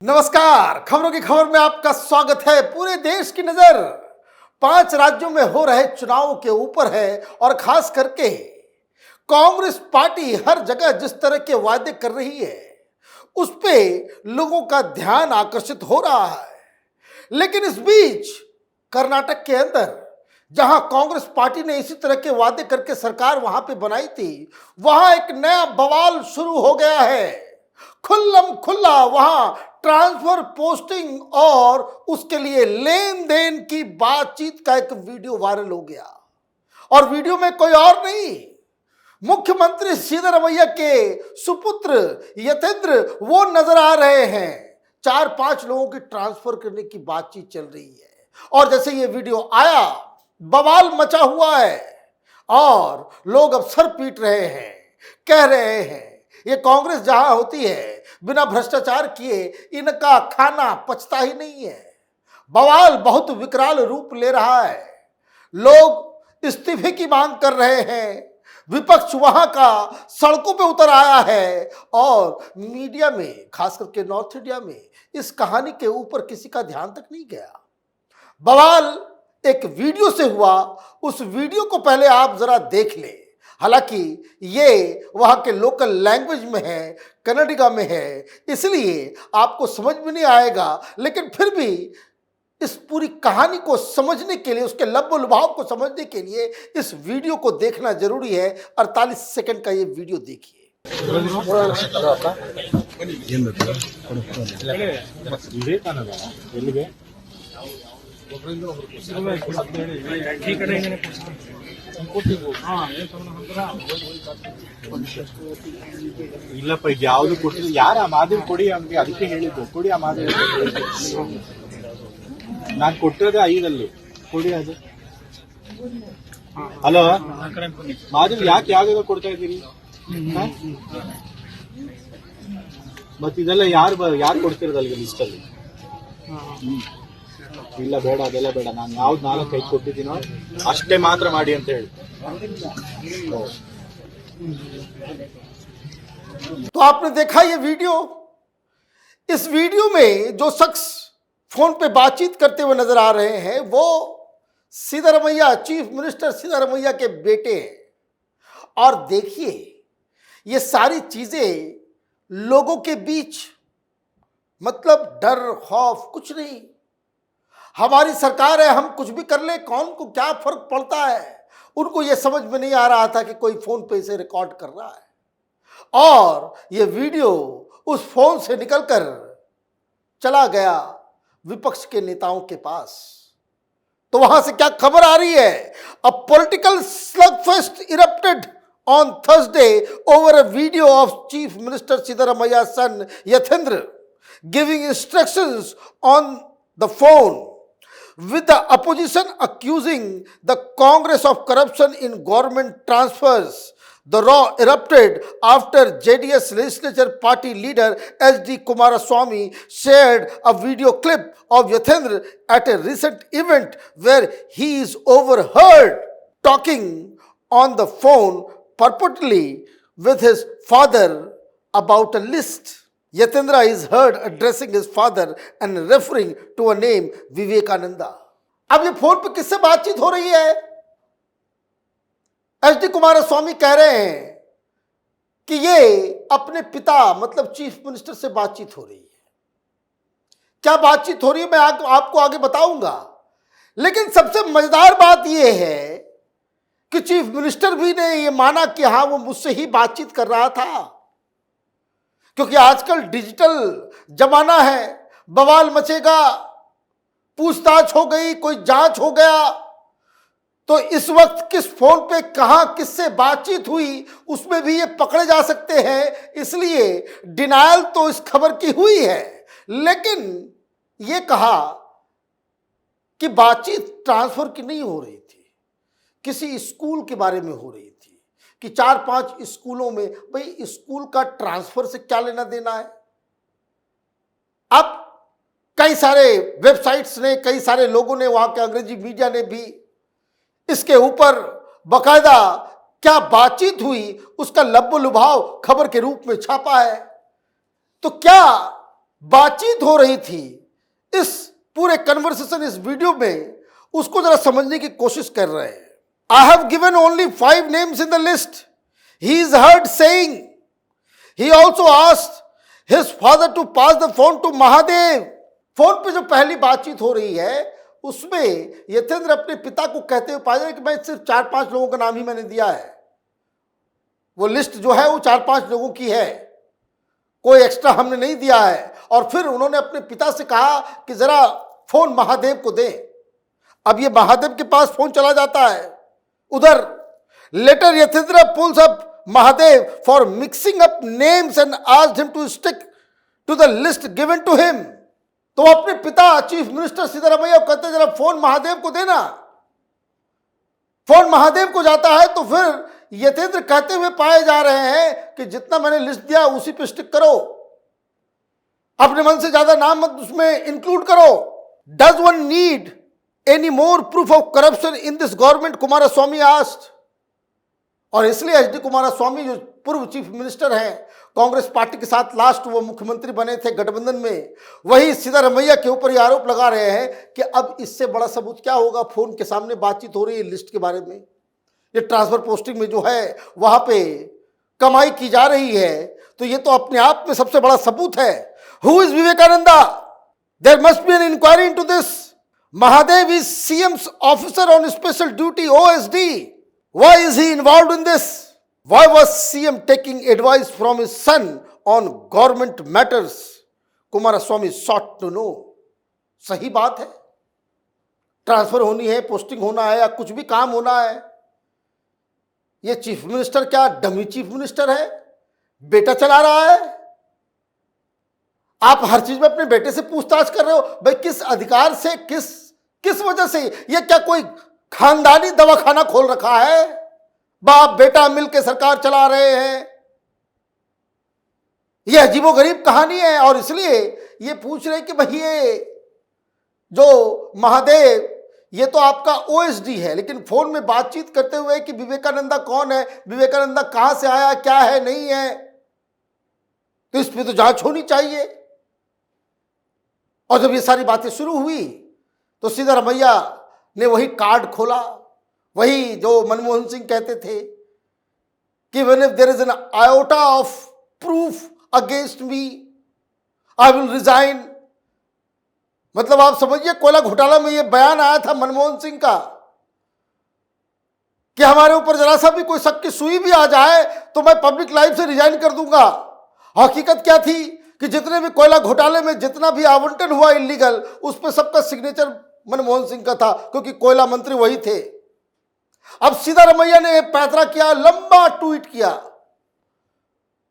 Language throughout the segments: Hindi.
नमस्कार, खबरों की खबर में आपका स्वागत है। पूरे देश की नजर 5 राज्यों में हो रहे चुनावों के ऊपर है और खास करके कांग्रेस पार्टी हर जगह जिस तरह के वादे कर रही है उस पे लोगों का ध्यान आकर्षित हो रहा है। लेकिन इस बीच कर्नाटक के अंदर जहां कांग्रेस पार्टी ने इसी तरह के वादे करके सरकार वहां पे बनाई थी, वहां एक नया बवाल शुरू हो गया है। खुल्लम खुल्ला वहां ट्रांसफर पोस्टिंग और उसके लिए लेन देन की बातचीत का एक वीडियो वायरल हो गया। और वीडियो में कोई और नहीं, मुख्यमंत्री सिद्धरामैया के सुपुत्र यतेंद्र वो नजर आ रहे हैं। 4-5 लोगों की ट्रांसफर करने की बातचीत चल रही है और जैसे ये वीडियो आया बवाल मचा हुआ है और लोग अब सर पीट रहे हैं, कह रहे हैं ये कांग्रेस जहां होती है बिना भ्रष्टाचार किए इनका खाना पचता ही नहीं है। बवाल बहुत विकराल रूप ले रहा है। लोग इस्तीफे की मांग कर रहे हैं, विपक्ष वहां का सड़कों पे उतर आया है और मीडिया में खास करके नॉर्थ इंडिया में इस कहानी के ऊपर किसी का ध्यान तक नहीं गया। बवाल एक वीडियो से हुआ, उस वीडियो को पहले आप जरा देख लें। हालांकि ये वहां के लोकल लैंग्वेज में है, कन्नडिगा में है, इसलिए आपको समझ में नहीं आएगा, लेकिन फिर भी इस पूरी कहानी को समझने के लिए, उसके लब्बो लुभाव को समझने के लिए इस वीडियो को देखना जरूरी है। 48 सेकंड का ये वीडियो देखिए। ಇಲ್ಲಪ್ಪ ಯಾವುದು ಕೊಟ್ಟಿಲ್ಲ, ಯಾರ ಆ ಮಾದರಿ ಕೊಡಿ ಅವ್ನಿಗೆ, ಅದಕ್ಕೆ ಹೇಳಿದ್ದು ಕೊಡಿ ಆ ಮಾದರಿ. ನಾನು ಕೊಟ್ಟಿರೋದೇ 5 ಅಲ್ಲಿ ಕೊಡಿ ಅದು. ಹಲೋ ಮಾದರಿ ಯಾಕೆ ಯಾವ್ದಾದ್ರು ಕೊಡ್ತಾ ಇದ್ದೀರಿ? ಮತ್ ಇದೆಲ್ಲ ಯಾರು ಕೊಡ್ತಿರೋದು ಅಲ್ಲಿಗೆ ಲಿಸ್ಟ್ ಅಲ್ಲಿ? ಇಲ್ಲ ಬೇಡ, ಅದೆಲ್ಲ ಬೇಡ, ನಾನು ಯಾವ್ದು 4 ಕೈ ಕೊಟ್ಟಿದ್ದೀನೋ ಅಷ್ಟೇ ಮಾತ್ರ ಮಾಡಿ ಅಂತ ಹೇಳಿ. तो आपने देखा ये वीडियो। इस वीडियो में जो शख्स फोन पे बातचीत करते हुए नजर आ रहे हैं वो सिद्धरामैया, चीफ मिनिस्टर सिद्धरामैया के बेटे हैं। और देखिए ये सारी चीजें लोगों के बीच मतलब डर खौफ कुछ नहीं, हमारी सरकार है, हम कुछ भी कर ले, कौन को क्या फर्क पड़ता है। उनको ये समझ में नहीं आ रहा था कि कोई फोन पे इसे रिकॉर्ड कर रहा है और ये वीडियो उस फोन से निकलकर चला गया विपक्ष के नेताओं के पास। तो वहां से क्या खबर आ रही है? A political slugfest erupted on Thursday over a video of Chief Minister Siddaramaiya's son Yathendra giving instructions on the phone, with the opposition accusing the Congress of corruption in government transfers. The row erupted after JDS legislature party leader H.D. Kumaraswamy shared a video clip of Yathendra at a recent event where he is overheard talking on the phone purportedly with his father about a list. Yatendra is heard addressing his father and referring to a name Vivekananda. अब ये फोन पे किससे बातचीत हो रही है? एचडी कुमारस्वामी कह रहे हैं कि ये अपने पिता मतलब चीफ मिनिस्टर से बातचीत हो रही है। क्या बातचीत हो रही है मैं आपको आगे बताऊंगा, लेकिन सबसे मजेदार बात यह है कि चीफ मिनिस्टर भी ने यह माना कि हां वो मुझसे ही बातचीत कर रहा था, क्योंकि आजकल डिजिटल जमाना है, बवाल मचेगा, पूछताछ हो गई, कोई जांच हो गया, तो इस वक्त किस फोन पे कहां किससे बातचीत हुई उसमें भी ये पकड़े जा सकते हैं। इसलिए डिनायल तो इस खबर की हुई है, लेकिन ये कहा कि बातचीत ट्रांसफर की नहीं हो रही थी, किसी स्कूल के बारे में हो रही थी कि 4-5 स्कूलों में, भाई स्कूल का ट्रांसफर से क्या लेना देना है। अब कई सारे वेबसाइट्स ने, कई सारे लोगों ने, वहां के अंग्रेजी मीडिया ने भी इसके ऊपर बकायदा क्या बातचीत हुई, उसका लब्बो लुभाव खबर के रूप में छापा है। तो क्या बातचीत हो रही थी इस पूरे कन्वर्सेशन, इस वीडियो में, उसको जरा समझने की कोशिश कर रहे हैं। I have given only 5 names in the list. He is heard saying he also asked his father to pass the phone to Mahadev. Phone पे जो पहली बातचीत हो रही है उसमें यतेंद्र अपने पिता को कहते हुए पाया कि मैं सिर्फ 4-5 लोगों का नाम ही मैंने दिया है, वो लिस्ट जो है वो 4-5 लोगों की है, कोई एक्स्ट्रा हमने नहीं दिया है। और फिर उन्होंने अपने पिता से कहा कि जरा फोन महादेव को दें। अब ये महादेव के पास फोन चला जाता है उधर। Later Yathindra pulls up Mahadev for mixing up names and asked him to stick to the list given to him. तो अपने पिता चीफ मिनिस्टर सिद्धरामैया को कहते जरा फोन महादेव को देना। फोन महादेव को जाता है तो फिर यतेंद्र कहते हुए पाए जा रहे हैं कि जितना मैंने लिस्ट दिया उसी पे स्टिक करो, अपने मन से ज्यादा नाम मत उसमें इंक्लूड करो। Does one need any more proof of corruption in this government, Kumaraswamy asked. और इसलिए एच डी कुमारस्वामी जो पूर्व चीफ मिनिस्टर हैं, कांग्रेस पार्टी के साथ लास्ट वो मुख्यमंत्री बने थे गठबंधन में, वही सिद्धरामैया के ऊपर ये आरोप लगा रहे हैं कि अब इससे बड़ा सबूत क्या होगा। फोन के सामने बातचीत हो रही है लिस्ट के बारे में, ये ट्रांसफर पोस्टिंग में जो है वहां पे कमाई की जा रही है, तो ये तो अपने आप में सबसे बड़ा सबूत है। Who is Vivekananda? There must be an inquiry into this. Mahadev is CM's officer on special duty, OSD. Why is he involved in this? Why was CM taking advice from his son on government matters? Kumaraswamy sought to know. सही बात है, ट्रांसफर होनी है, पोस्टिंग होना है या कुछ भी काम होना है, ये चीफ मिनिस्टर क्या डमी चीफ मिनिस्टर है? बेटा चला रहा है। आप हर चीज में अपने बेटे से पूछताछ कर रहे हो भाई, किस अधिकार से, किस वजह से? ये क्या कोई खानदानी दवाखाना खोल रखा है? बाप बेटा मिलकर सरकार चला रहे हैं? यह अजीबोगरीब कहानी है। और इसलिए ये पूछ रहे कि भाई ये जो महादेव ये तो आपका ओएसडी है, लेकिन फोन में बातचीत करते हुए कि विवेकानंदा कौन है, विवेकानंदा कहां से आया, क्या है, नहीं है, तो इस पे तो जांच होनी चाहिए। और जब ये सारी बातें शुरू हुई तो सिद्धरामैया ने वही कार्ड खोला, वही जो मनमोहन सिंह कहते थे कि when if there is an iota of proof against me I will resign. मतलब आप समझिए, कोयला घोटाला में ये बयान आया था मनमोहन सिंह का कि हमारे ऊपर जरा सा भी कोई शक की सुई भी आ जाए तो मैं पब्लिक लाइफ से रिजाइन कर दूंगा। हकीकत क्या थी कि जितने भी कोयला घोटाले में जितना भी आवंटन हुआ इलीगल, उस पर सबका सिग्नेचर मनमोहन सिंह का था, क्योंकि कोयला मंत्री वही थे। अब सिद्धरामैया ने पैतरा किया, लंबा ट्वीट किया,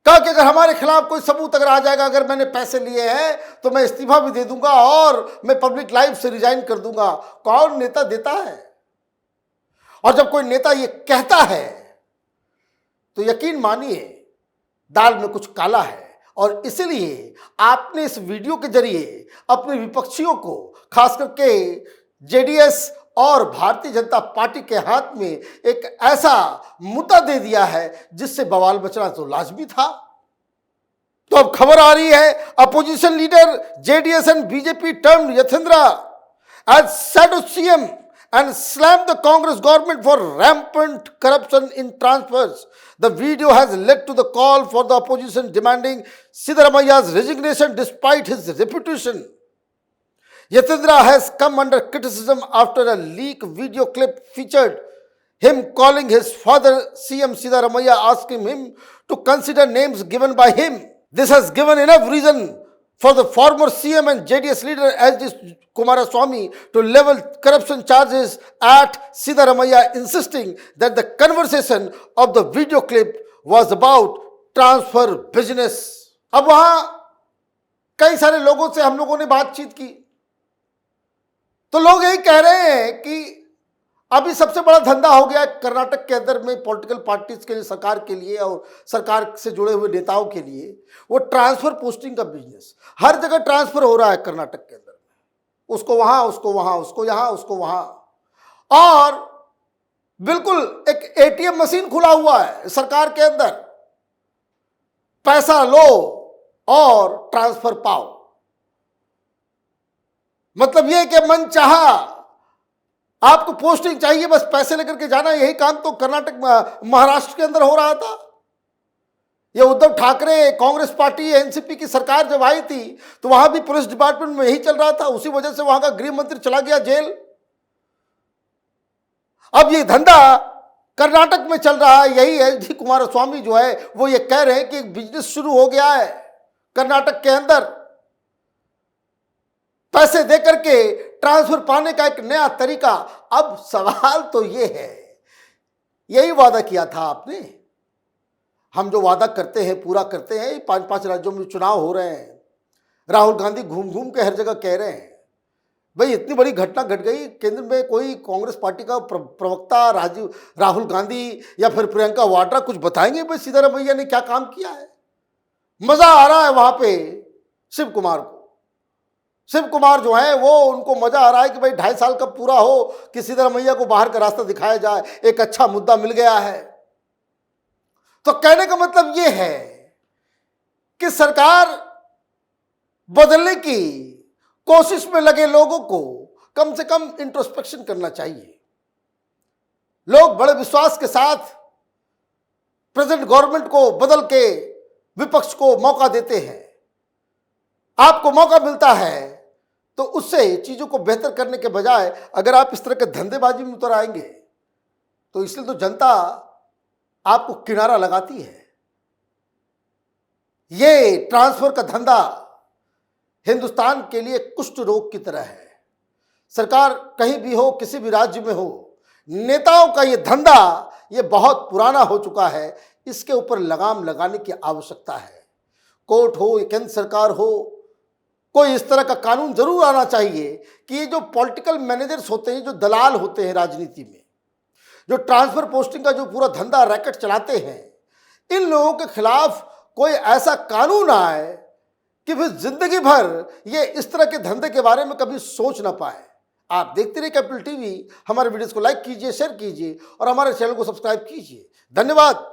कहा कि अगर हमारे खिलाफ कोई सबूत अगर आ जाएगा, अगर मैंने पैसे लिए हैं तो मैं इस्तीफा भी दे दूंगा और मैं पब्लिक लाइफ से रिजाइन कर दूंगा। कौन नेता देता है? और जब कोई नेता ये कहता है तो यकीन मानिए दाल में कुछ काला है। और इसलिए आपने इस वीडियो के जरिए अपने विपक्षियों को, खास करके जेडीएस और भारतीय जनता पार्टी के हाथ में एक ऐसा मुद्दा दे दिया है जिससे बवाल बचना तो लाजमी था। तो अब खबर आ रही है, opposition leader JDS and BJP termed Yathindra as shadow CM and slammed the Congress government for rampant corruption in transfers. The video has led to the call for the opposition demanding Siddaramaia's resignation despite his reputation. Yatendra has come under criticism after a leak video clip featured him calling his father CM Siddaramaiya, asking him to consider names given by him. This has given enough reason for the former CM and JDS leader H.D. Kumaraswamy to level corruption charges at Siddaramaiya, insisting that the conversation of the video clip was about transfer business. अब वहां कई सारे लोगों से हम लोगों ने बातचीत की तो लोग यही कह रहे हैं कि अभी सबसे बड़ा धंधा हो गया कर्नाटक के अंदर में पॉलिटिकल पार्टीज के लिए, सरकार के लिए और सरकार से जुड़े हुए नेताओं के लिए, वो ट्रांसफर पोस्टिंग का बिजनेस। हर जगह ट्रांसफर हो रहा है कर्नाटक के अंदर में, उसको वहां, उसको वहां, उसको यहां, उसको वहां। और बिल्कुल एक एटीएम मशीन खुला हुआ है सरकार के अंदर, पैसा लो और ट्रांसफर पाओ। मतलब ये कि मन चाहा आपको पोस्टिंग चाहिए, बस पैसे लेकर के जाना, यही काम तो कर्नाटक महाराष्ट्र के अंदर हो रहा था। ये उद्धव ठाकरे कांग्रेस पार्टी एनसीपी की सरकार जब आई थी तो वहां भी पुलिस डिपार्टमेंट में यही चल रहा था, उसी वजह से वहां का गृह मंत्री चला गया जेल। अब ये धंधा कर्नाटक में चल रहा है। यही है जी, कुमारस्वामी जो है वो ये कह रहे हैं कि एक बिजनेस शुरू हो गया है कर्नाटक के अंदर, पैसे देकर के ट्रांसफर पाने का एक नया तरीका। अब सवाल तो ये है, यही वादा किया था आपने, हम जो वादा करते हैं पूरा करते हैं। 5-5 राज्यों में चुनाव हो रहे हैं, राहुल गांधी घूम घूम के हर जगह कह रहे हैं। भाई इतनी बड़ी घटना घट गई, केंद्र में कोई कांग्रेस पार्टी का प्रवक्ता राहुल गांधी या फिर प्रियंका वाड्रा कुछ बताएंगे भाई सिद्धारमैया ने क्या काम किया है? मजा आ रहा है वहां पे शिव कुमार को। शिव कुमार जो है वो, उनको मजा आ रहा है कि भाई 2.5 साल का पूरा हो कि सिद्धारमैया को बाहर का रास्ता दिखाया जाए, एक अच्छा मुद्दा मिल गया है। तो कहने का मतलब ये है कि सरकार बदलने की कोशिश में लगे लोगों को कम से कम इंट्रोस्पेक्शन करना चाहिए। लोग बड़े विश्वास के साथ प्रेजेंट गवर्नमेंट को बदल के विपक्ष को मौका देते हैं। आपको मौका मिलता है तो उससे चीजों को बेहतर करने के बजाय अगर आप इस तरह के धंधेबाजी में उतर आएंगे तो इसलिए तो जनता आपको किनारा लगाती है। ये ट्रांसफर का धंधा हिंदुस्तान के लिए कुष्ठ रोग की तरह है। सरकार कहीं भी हो, किसी भी राज्य में हो, नेताओं का ये धंधा ये बहुत पुराना हो चुका है। इसके ऊपर लगाम लगाने की आवश्यकता है। कोर्ट हो, केंद्र सरकार हो, कोई इस तरह का कानून जरूर आना चाहिए कि ये जो पॉलिटिकल मैनेजर्स होते हैं, जो दलाल होते हैं राजनीति में, जो ट्रांसफर पोस्टिंग का जो पूरा धंधा रैकेट चलाते हैं, इन लोगों के खिलाफ कोई ऐसा कानून आए कि फिर जिंदगी भर ये इस तरह के धंधे के बारे में कभी सोच ना पाए। आप देखते रहिए कैपिटल टीवी। हमारे वीडियोस को लाइक कीजिए, शेयर कीजिए और हमारे चैनल को सब्सक्राइब कीजिए। धन्यवाद।